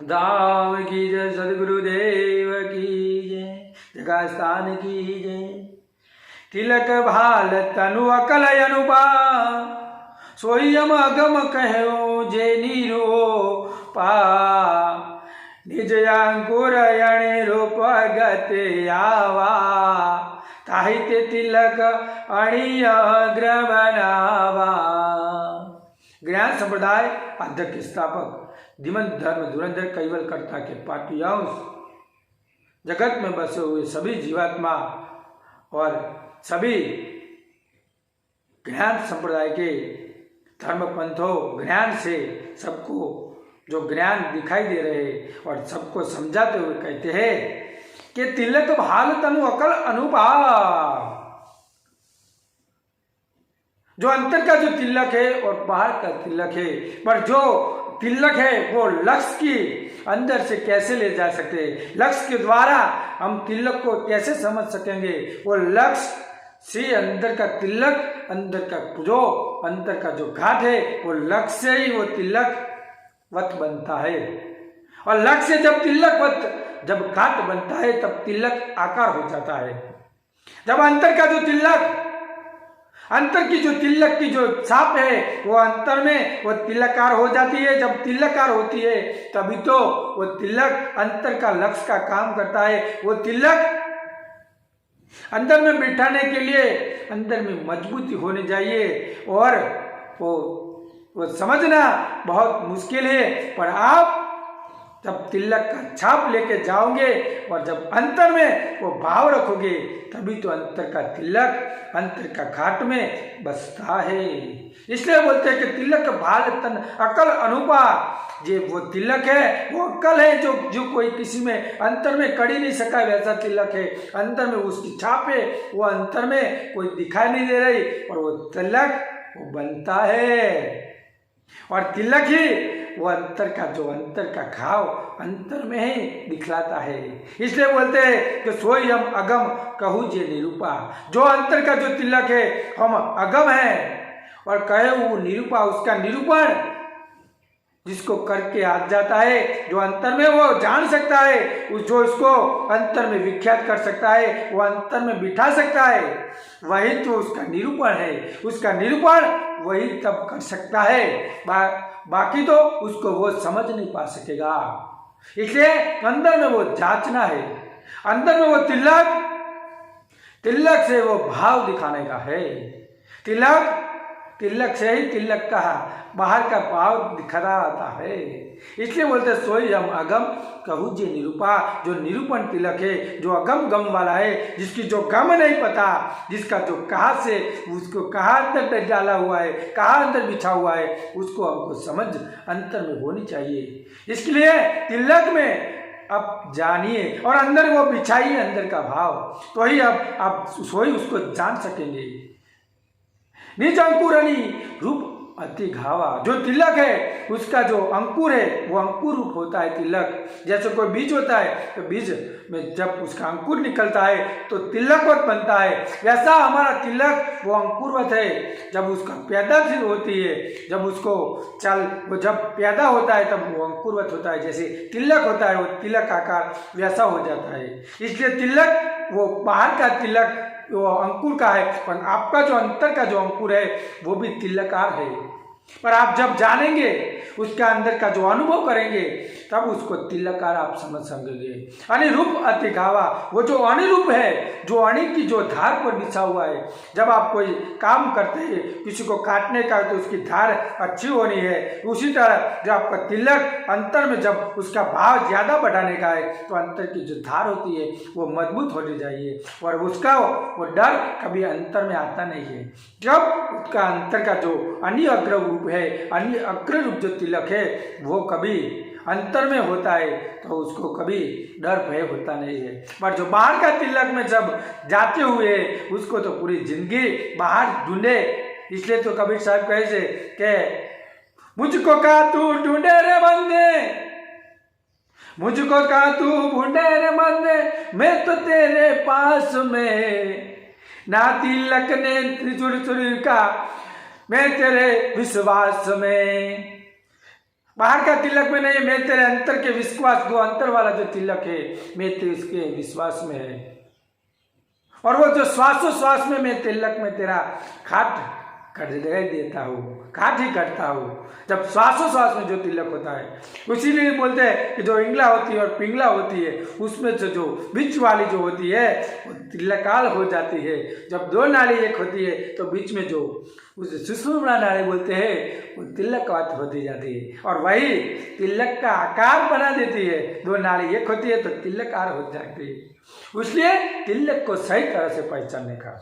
धाम की जय, सदगुरुदेव की जय, जगह स्थान की जय। तिलक भाल तनु अकल अनुपा, सोई यम अगम कहो जे नीरो पा। निज अंकुर यणे रूप गते आवा, ताहिते तिलक अणि अग्र बनावा। ज्ञान संप्रदाय अध्यक्ष स्थापक धीमंत धर्म धुरंधर कैवल कर्ता के पाठ्यांश, जगत में बसे हुए सभी जीवात्मा और सभी ज्ञान संप्रदाय के धर्म पंथों ज्ञान से सबको जो ज्ञान दिखाई दे रहे और सबको समझाते हुए कहते हैं कि तिलक भाल तनु अकल अनुपा। जो अंतर का जो तिलक है और बाहर का तिलक है, पर जो तिलक है वो लक्ष्य की अंदर से कैसे ले जा सकते हैं, लक्ष्य के द्वारा हम तिलक को कैसे समझ सकेंगे। वो लक्ष्य से अंदर का तिलक, अंदर का जो अंदर का जो घाट है वो लक्ष्य से ही वो तिलक वत बनता है। और लक्ष्य जब तिलक वत जब घाट बनता है तब तिलक आकार हो जाता है। जब अंतर का जो तिलक, अंतर की जो तिलक की जो छाप है वो अंतर में वो तिलकार हो जाती है। जब तिलकार होती है तभी तो वो तिलक अंतर का लक्ष्य का काम करता है। वो तिलक अंदर में बिठाने के लिए अंदर में मजबूती होनी चाहिए और वो समझना बहुत मुश्किल है। पर आप जब तिलक का छाप लेके जाओगे और जब अंतर में वो भाव रखोगे तभी तो अंतर का तिलक अंतर का घाट में बसता है। इसलिए बोलते हैं कि तिलक भाल तन अकल अनुपा। ये वो तिलक है, वो अक्ल है जो कोई किसी में अंतर में कड़ी नहीं सका, वैसा तिलक है। अंतर में उसकी छाप है, वो अंतर में कोई दिखाई नहीं दे रही और वो तिलक वो बनता है। और तिलक ही वो अंतर का जो अंतर का घाव अंतर में ही दिखलाता है। इसलिए बोलते हैं कि सोई हम अगम कहूँ जे निरूपा। जो अंतर का जो तिलक है हम अगम है और कहे वो निरूपा, उसका निरूपण जिसको करके आ जाता है, जो अंतर में वो जान सकता है, जो इसको अंतर में विख्यात कर सकता है, वो अंतर में बिठा सकता है, वही तो उसका निरूपण है। उसका निरूपण वही तब कर सकता है, बाकी तो उसको वो समझ नहीं पा सकेगा। इसलिए अंदर में वो जांचना है, अंदर में वो तिलक से वो भाव दिखाने का है। तिलक से ही तिलक का बाहर का भाव दिखता आता है। इसलिए बोलते सोई हम अगम कहूँ जे निरूपा। जो निरूपण तिलक है, जो अगम गम वाला है, जिसकी जो गम नहीं पता, जिसका जो कहाँ से उसको कहाँ अंदर डाला हुआ है, कहाँ अंदर बिछा हुआ है, उसको हमको समझ अंतर में होनी चाहिए। इसके लिए तिलक में अब जानिए और अंदर वो बिछाइए अंदर का भाव, तो ही अब आप सोई उसको जान सकेंगे। निज अंकुरणी रूप अति घावा। जो तिलक है उसका जो अंकुर है वो अंकुर रूप होता है तिलक। जैसे कोई बीज होता है तो बीज में जब उसका अंकुर निकलता है तो तिलकवत बनता है, वैसा हमारा तिलक वो अंकुरवत है। जब उसका पैदा होती है, जब उसको वो जब पैदा होता है तब वो अंकुरवत होता है। जैसे तिलक होता है वो तिलक आकार वैसा हो जाता है। इसलिए तिलक वो बाहर का तिलक वो अंकुर का है, पर आपका जो अंतर का जो अंकुर है वो भी तिलकार है। पर आप जब जानेंगे, उसका अंदर का जो अनुभव करेंगे, तब उसको तिलकार आप समझ सकेंगे। अनिरूप अति घावा। वो जो अनिरूप है, जो अणि की जो धार पर बिछा हुआ है। जब आप कोई काम करते हैं, किसी को काटने का, तो उसकी धार अच्छी होनी है। उसी तरह जब आपका तिलक अंतर में जब उसका भाव ज्यादा बढ़ाने का है तो अंतर की जो धार होती है वो मजबूत होनी चाहिए और उसका वो डर कभी अंतर में आता नहीं है। जब उसका अंतर का जो अन्य अग्र रूप है, अन्य अग्र रूप जो तिलक है वो कभी अंतर में होता है तो उसको कभी डर भय होता नहीं है। पर जो बाहर का तिलक में जब जाते हुए उसको तो पूरी जिंदगी बाहर ढूंढे। इसलिए तो कबीर साहब कहे कि मुझको का तू ढूंढे रे बंदे, मुझको का तू ढूंढे रे बंदे, मैं तो तेरे पास में। ना तिलक ने त्रिचुर का मैं तेरे विश्वास में। बाहर का तिलक में नहीं, मैं तेरे अंतर के विश्वास, जो अंतर वाला जो तिलक है मैं तेरे इसके विश्वास में है। और वो जो श्वासोश्वास में मैं तिलक में तेरा खाट कर देता हूँ, खाट ही करता हूँ। जब श्वासोश्वास में जो तिलक होता है, उसीलिए बोलते हैं कि जो इंगला होती है और पिंगला होती है, उसमें से जो बीच वाली जो होती है वो तिलकाल हो जाती है। जब दो नाली एक होती है तो बीच में जो उसे सुषुम्ना नाड़ी बोलते हैं वो तिलकवात होती जाती है, और वही तिलक का आकार बना देती है। दो नाड़ी एक होती है तो तिलकार हो जाती है। इसलिए तिलक को सही तरह से पहचानने का,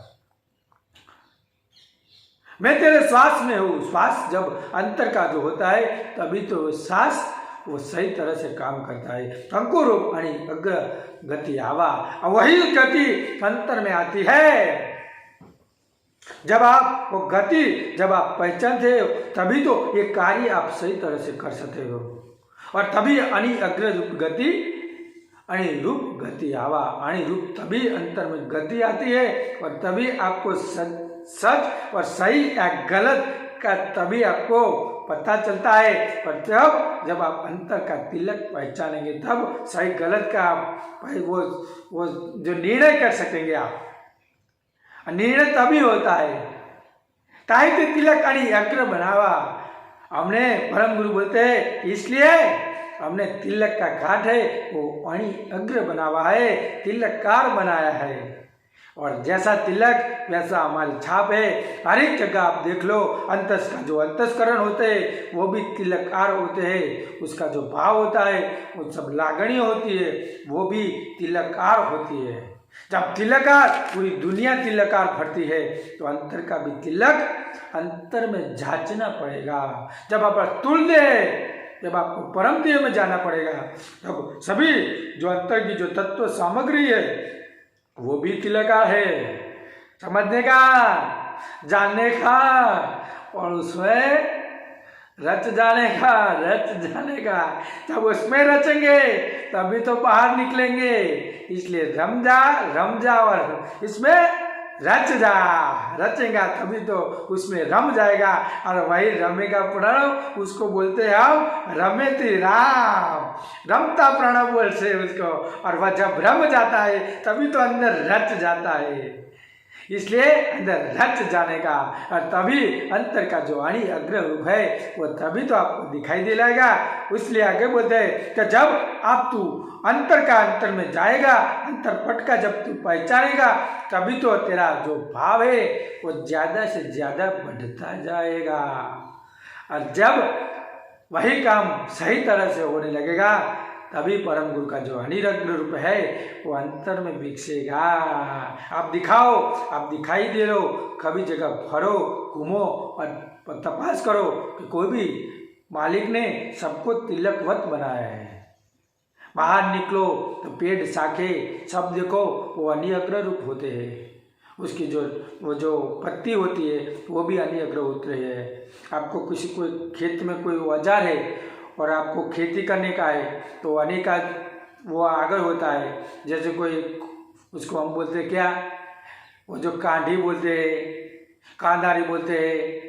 मैं तेरे श्वास में हूँ। श्वास जब अंतर का जो होता है तभी तो श्वास वो सही तरह से काम करता है। अंकुर रूप आणि अग्र गति आवा, वही गति अंतर में आती है। जब आप वो गति जब आप पहचानते हो तभी तो ये कार्य आप सही तरह से कर सकते हो, और तभी अनि अग्र रूप गति अनि रूप गति आवा, अनि रूप तभी अंतर में गति आती है, और तभी आपको सच और सही या गलत का तभी आपको पता चलता है। और तब जब आप अंतर का तिलक पहचानेंगे तब सही गलत का वो जो निर्णय कर सकेंगे आप। निर्णय तभी होता है। ताहि ते तिलक अनि अग्र बनावा, हमने परम गुरु बोलते हैं इसलिए हमने तिलक का घाट है वो अनि अग्र बनावा है, तिलककार बनाया है। और जैसा तिलक वैसा हमारी छाप है। हर एक जगह आप देख लो, अंतस का जो अंतस्करण होते हैं वो भी तिलककार होते हैं। उसका जो भाव होता है वो सब लागणी होती है, वो भी तिलककार होती है। जब तिलकार पूरी दुनिया तिलकार भरती है तो अंतर का भी तिलक अंतर में जांचना पड़ेगा। जब आप तुल्य जब आपको परम देव में जाना पड़ेगा तब सभी जो अंतर की जो तत्व सामग्री है वो भी तिलका है। समझने का, जानने का, और उसमें रच जाने का। जब उसमें रचेंगे तभी तो बाहर निकलेंगे। इसलिए रम जा और इसमें रच जा, रचेगा तभी तो उसमें रम जाएगा। और वही रमेगा प्रणव, उसको बोलते हैं हम रमेति राम, रमता प्रणव बोल से उसको। और वह जब रम जाता है तभी तो अंदर रच जाता है। इसलिए अंदर रच जाने का, और तभी अंतर का जो अनि अग्र रूप है वो तभी तो आपको दिखाई दिलाएगा। इसलिए आगे बोलते हैं कि जब आप तू अंतर का अंतर में जाएगा, अंतर पट का जब तू पहचानेगा तभी तो तेरा जो भाव है वो ज़्यादा से ज़्यादा बढ़ता जाएगा। और जब वही काम सही तरह से होने लगेगा तभी परम गुरु का जो अनिरग्न रूप है वो अंतर में विकसेगा। आप दिखाओ, आप दिखाई दे लो, कभी जगह फरो, घूमो और तपास करो कि कोई भी मालिक ने सबको तिलकवत बनाया है। बाहर निकलो तो पेड़ शाखे सब देखो वो अनिअग्र रूप होते हैं। उसकी वो जो पत्ती होती है वो भी अनिअग्र होते हैं। आपको किसी कोई खेत में कोई औजार है और आपको खेती करने का है तो अनेका वो आगर होता है। जैसे कोई उसको हम बोलते हैं क्या, वो जो कांढी बोलते हैं, कांधारी बोलते हैं,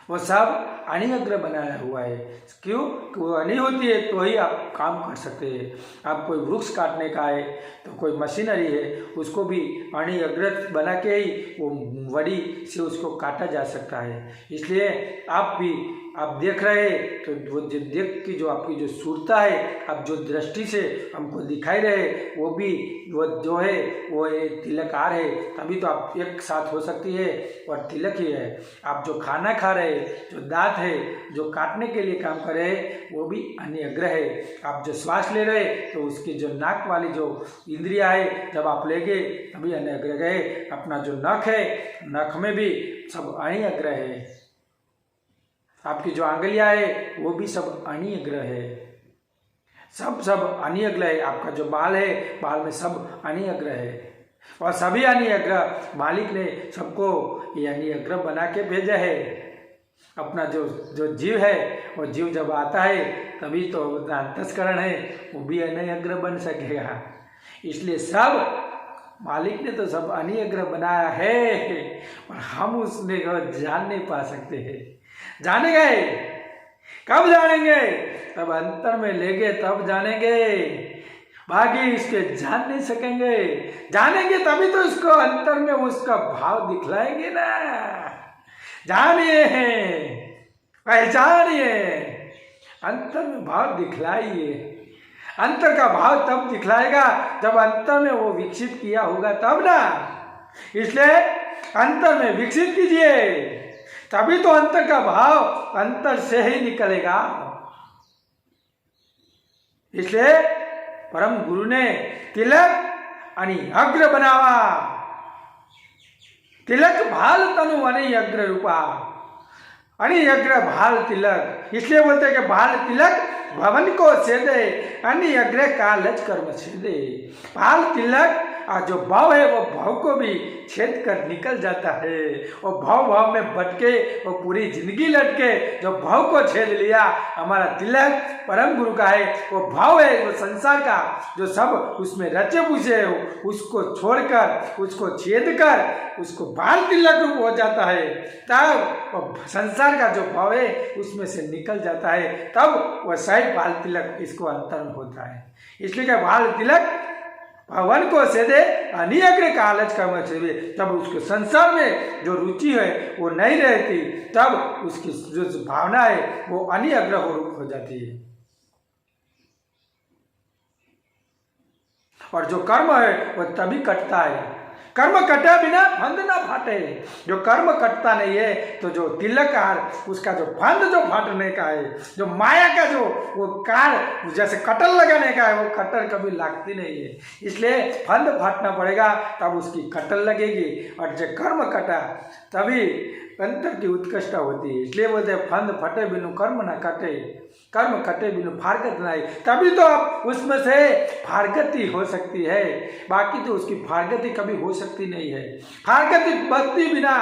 वो सब अनिअग्र बनाया हुआ है। क्यों? कि वो अनि होती है तो ही आप काम कर सकते हैं। आप कोई वृक्ष काटने का है तो कोई मशीनरी है उसको भी अनिअग्र बना के ही वो वड़ी से उसको काटा जा सकता है। इसलिए आप देख रहे तो वो जो देख की जो आपकी जो सूरता है, आप जो दृष्टि से हमको दिखाई रहे वो भी वो जो है वो एक तिलकार है। तभी तो आप एक साथ हो सकती है और तिलक ही है। आप जो खाना खा रहे, जो दांत है, जो काटने के लिए काम कर रहे वो भी अनिअग्र है। आप जो श्वास ले रहे तो उसकी जो नाक वाली जो इंद्रिया है जब आप लेंगे तभी अनिअग्र है। अपना जो नख है, नख में भी सब अनिअग्र है। आपकी जो आंगलियां है वो भी सब अनिअग्र है। सब अनिअग्र है। आपका जो बाल है, बाल में सब अनिअग्र है। और सभी अनिअग्र मालिक ने सबको ये अनिअग्र बना के भेजा है। अपना जो जीव है वो जीव जब आता है तभी तो अंतस्करण है वो भी अनिअग्र बन सकेगा। इसलिए सब मालिक ने तो सब अनिअग्र बनाया है और हम उसने को जान नहीं पा सकते हैं। जाने गए कब जानेंगे? तब अंतर में लेंगे तब जानेंगे, बाकी इसके जान नहीं सकेंगे। जानेंगे तभी तो इसको अंतर में उसका भाव दिखलाएंगे ना। जानिए, पहचानिए, अंतर में भाव दिखलाइए। अंतर का भाव तब दिखलाएगा जब अंतर में वो विकसित किया होगा तब ना। इसलिए अंतर में विकसित कीजिए, तभी तो अंतर का भाव अंतर से ही निकलेगा। इसलिए परम गुरु ने तिलक आणि अग्र बनावा, तिलक भाल तनु आणि अग्र रूपा, आणि अग्र भाल तिलक। इसलिए बोलते हैं कि भाल तिलक भवन को छेदे आणि अग्र कालज कर्म छेदे। भाल तिलक जो भाव है वो भाव को भी छेद कर निकल जाता है, और भाव में भटके वो पूरी जिंदगी लटके। जो भाव को छेद लिया, हमारा तिलक परम गुरु का है, वो भाव है, वो संसार का जो सब उसमें रचे पूछे हो उसको छोड़कर, उसको छेद कर, उसको बाल तिलक रूप हो जाता है। तब वो संसार का जो भाव है उसमें से निकल जाता है, तब वह साइड बाल तिलक इसको अंतर होता है। इसलिए क्या बाल तिलक भवन को सेदे अनियग्र कालज कर्म छेदे। तब उसके संसार में जो रुचि है वो नहीं रहती, तब उसकी जो भावना है वो अनियग्र हो जाती है। और जो कर्म है वो तभी कटता है। कर्म कटे बिना फंद ना फाटे। जो कर्म कटता नहीं है तो जो तिलक उसका जो फंद जो फाटने का है, जो माया का जो वो कार जैसे कटर लगाने का है, वो कटर कभी लगती नहीं है। इसलिए फंद फाटना पड़ेगा तब उसकी कटर लगेगी। और जो कर्म कटा तभी अंतर की उत्कृष्टता होती है। इसलिए बोलते हैं फंद फटे बिनु कर्म न कटे, कर्म कटे बिनु फारगत नहीं। तभी तो आप उसमें से फारगति हो सकती है, बाकी तो उसकी फारगति कभी हो सकती नहीं है। फारगति बदती बिना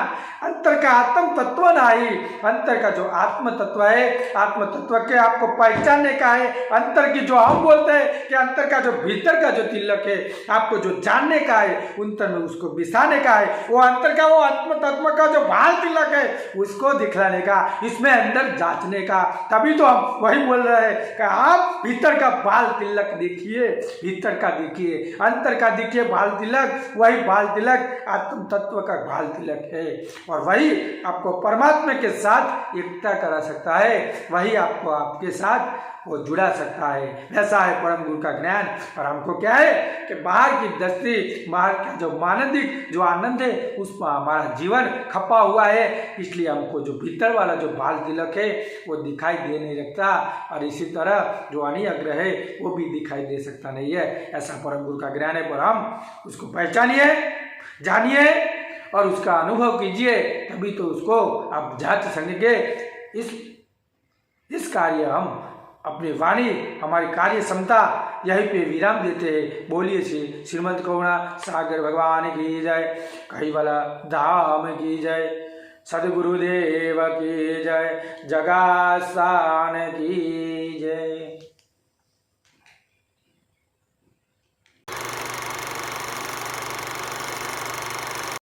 अंतर का आत्म तत्व नहीं। अंतर का जो आत्म तत्व है, आत्म तत्व के आपको पहचानने का है। अंतर की जो हम बोलते हैं कि अंतर का जो भीतर का जो तिलक है, आपको जो जानने का है, अंतर में उसको बिसाने का है। वो अंतर का वो आत्म तत्व का जो भाल तिलक है उसको दिखलाने का, इसमें अंदर जांचने का। तभी तो हम वही बोल रहे हैं कि आप भीतर का बाल तिलक देखिए, भीतर का देखिए, अंतर का देखिए बाल तिलक। वही बाल तिलक आत्म तत्व का बाल तिलक है, और वही आपको परमात्मा के साथ एकता करा सकता है, वही आपको आपके साथ वो जुड़ा सकता है। वैसा है परम गुरु का ज्ञान। और हमको क्या है कि बाहर की दस्ती, बाहर का जो मानसिक जो आनंद है उसमें हमारा जीवन खपा हुआ है। इसलिए हमको जो भीतर वाला जो बाल तिलक है वो दिखाई दे नहीं रखता, और इसी तरह जो अनियग्र है वो भी दिखाई दे सकता नहीं है। ऐसा परम गुरु का ज्ञान है, पर हम उसको पहचानिए, जानिए और उसका अनुभव कीजिए, तभी तो उसको आप जांच सकेंगे। इस कार्य हम अपनी वाणी, हमारी कार्य क्षमता यहीं पे विराम देते हैं। बोलिए श्रीमंत करुणा सागर भगवान की जय, कहिवला धाम की जय, सदगुरुदेव की जय, जगासान की जय।